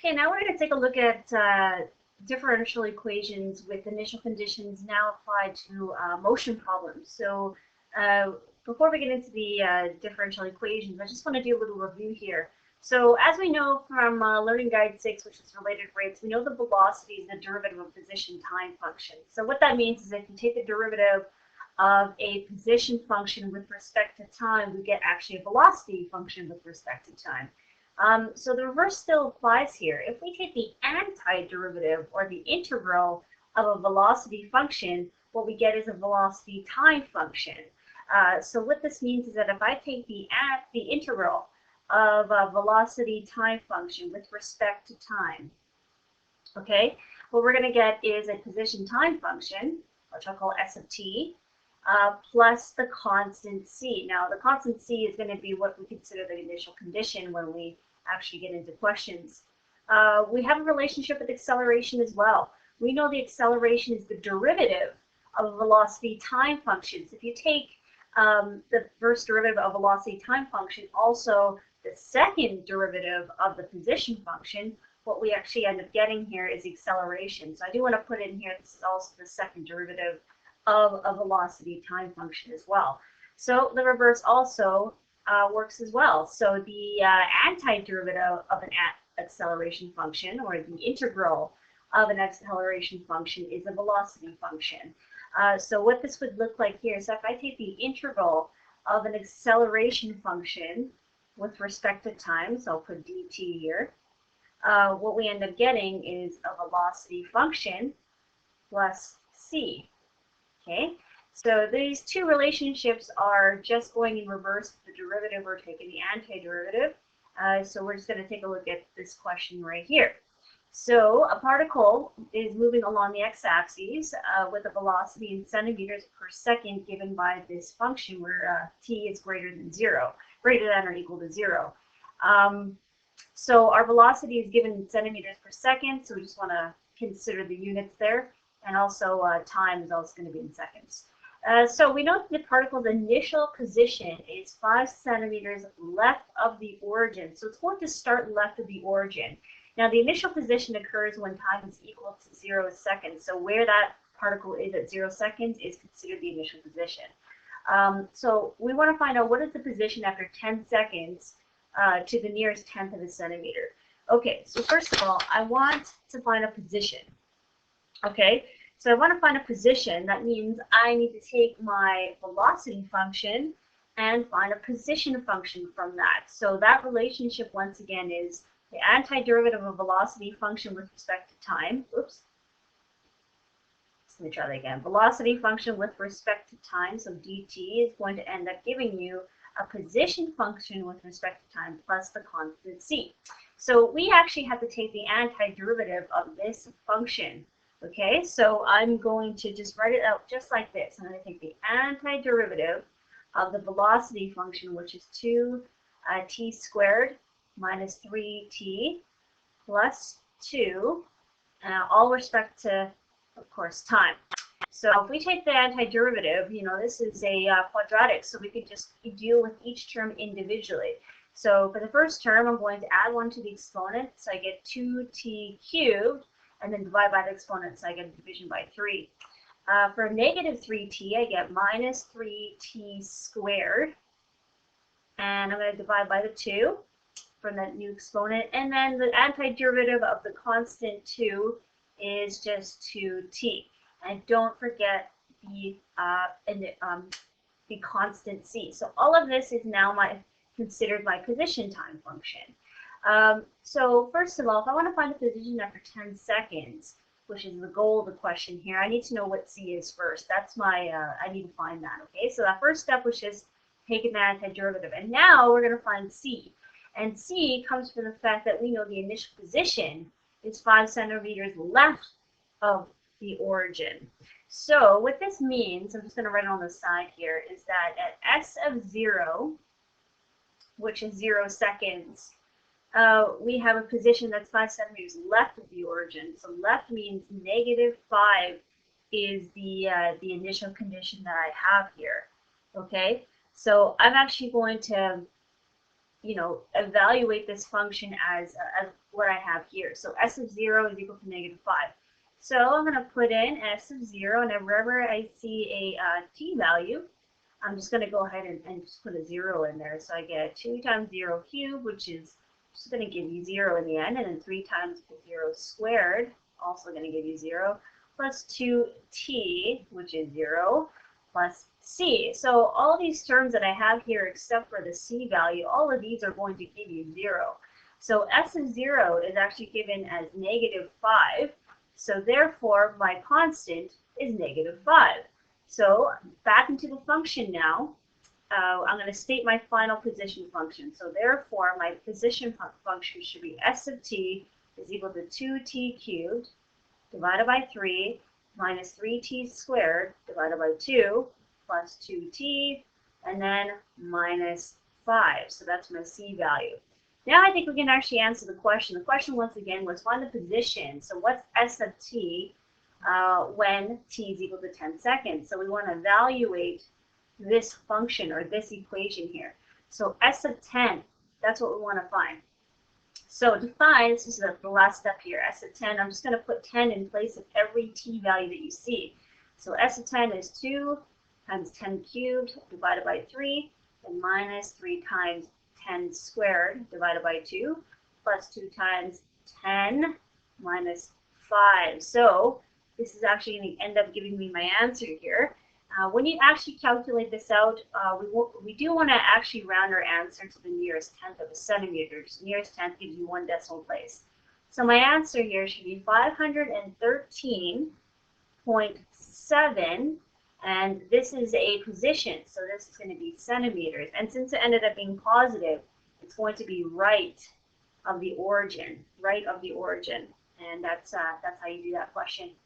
Okay, now we're going to take a look at differential equations with initial conditions now applied to motion problems. So before we get into the differential equations, I just want to do a little review here. So as we know from Learning Guide 6, which is related rates, we know the velocity is the derivative of position time function. So what that means is if you take the derivative of a position function with respect to time, we get actually a velocity function with respect to time. So the reverse still applies here. If we take the antiderivative or the integral of a velocity function, what we get is a velocity time function. So what this means is that if I take the integral of a velocity time function with respect to time, okay, what we're going to get is a position time function, which I'll call S of t, plus the constant c. Now, the constant c is going to be what we consider the initial condition when we actually get into questions. We have a relationship with acceleration as well. We know the acceleration is the derivative of a velocity time function. So if you take the first derivative of velocity time function, also the second derivative of the position function, what we actually end up getting here is acceleration. So I do want to put in here, this is also the second derivative of a velocity time function as well. So the reverse also works as well. So the antiderivative of an acceleration function, or the integral of an acceleration function, is a velocity function. So what this would look like here is if I take the integral of an acceleration function with respect to time, so I'll put dt here, what we end up getting is a velocity function plus c. Okay, so these two relationships are just going in reverse with the derivative or taking the antiderivative. So we're just going to take a look at this question right here. So a particle is moving along the x-axis with a velocity in centimeters per second given by this function where t is greater than or equal to 0. So our velocity is given in centimeters per second, so we just want to consider the units there. And also time is also going to be in seconds. So we know that the particle's initial position is 5 centimeters left of the origin. So it's going to start left of the origin. Now the initial position occurs when time is equal to 0 seconds. So where that particle is at 0 seconds is considered the initial position. So we want to find out what is the position after 10 seconds to the nearest tenth of a centimeter. Okay, so first of all, I want to find a position. Okay, so I want to find a position. That means I need to take my velocity function and find a position function from that. So that relationship, once again, is the antiderivative of velocity function with respect to time. Oops. Let me try that again. Velocity function with respect to time. So dt is going to end up giving you a position function with respect to time plus the constant c. So we actually have to take the antiderivative of this function. Okay, so I'm going to just write it out just like this. I'm going to take the antiderivative of the velocity function, which is 2t squared minus 3t plus 2, all respect to, of course, time. So if we take the antiderivative, you know, this is a quadratic, so we could just deal with each term individually. So for the first term, I'm going to add 1 to the exponent, so I get 2t cubed, and then divide by the exponent, so I get a division by 3. For negative 3t, I get minus 3t squared, and I'm going to divide by the 2 from that new exponent, and then the antiderivative of the constant 2 is just 2t. And don't forget the constant c. So all of this is now considered my position time function. So first of all, if I want to find a position after 10 seconds, which is the goal of the question here, I need to know what c is first. That's my, I need to find that, okay? So that first step was just taking the antiderivative. And now we're going to find c. And c comes from the fact that we know the initial position is 5 centimeters left of the origin. So what this means, I'm just going to write it on the side here, is that at s of 0, which is 0 seconds, we have a position that's 5 centimeters left of the origin. So left means negative 5 is the initial condition that I have here. Okay, so I'm actually going to evaluate this function as what I have here. So s of 0 is equal to -5. So I'm going to put in s of 0, and wherever I see a t value, I'm just going to go ahead and just put a 0 in there. So I get 2 times 0 cubed, which is just going to give you 0 in the end, and then 3 times 0 squared, also going to give you 0, plus 2t, which is 0, plus c. So all these terms that I have here, except for the c value, all of these are going to give you 0. So s of 0 is actually given as -5. So therefore, my constant is -5. So back into the function now. I'm going to state my final position function. So therefore, my position function should be s of t is equal to 2t cubed divided by 3 minus 3t squared divided by 2 plus 2t, and then minus 5. So that's my c value. Now I think we can actually answer the question. The question once again was find the position. So what's s of t when t is equal to 10 seconds? So we want to evaluate this function or this equation here. So s of 10, that's what we want to find. So to find, this is the last step here, s of 10, I'm just going to put 10 in place of every t value that you see. So s of 10 is 2 times 10 cubed divided by 3, and minus 3 times 10 squared divided by 2, plus 2 times 10 minus 5. So this is actually going to end up giving me my answer here. When you actually calculate this out, we do want to actually round our answer to the nearest tenth of a centimeter. Nearest tenth gives you 1 decimal place. So my answer here should be 513.7, and this is a position, so this is going to be centimeters. And since it ended up being positive, it's going to be right of the origin, and that's how you do that question.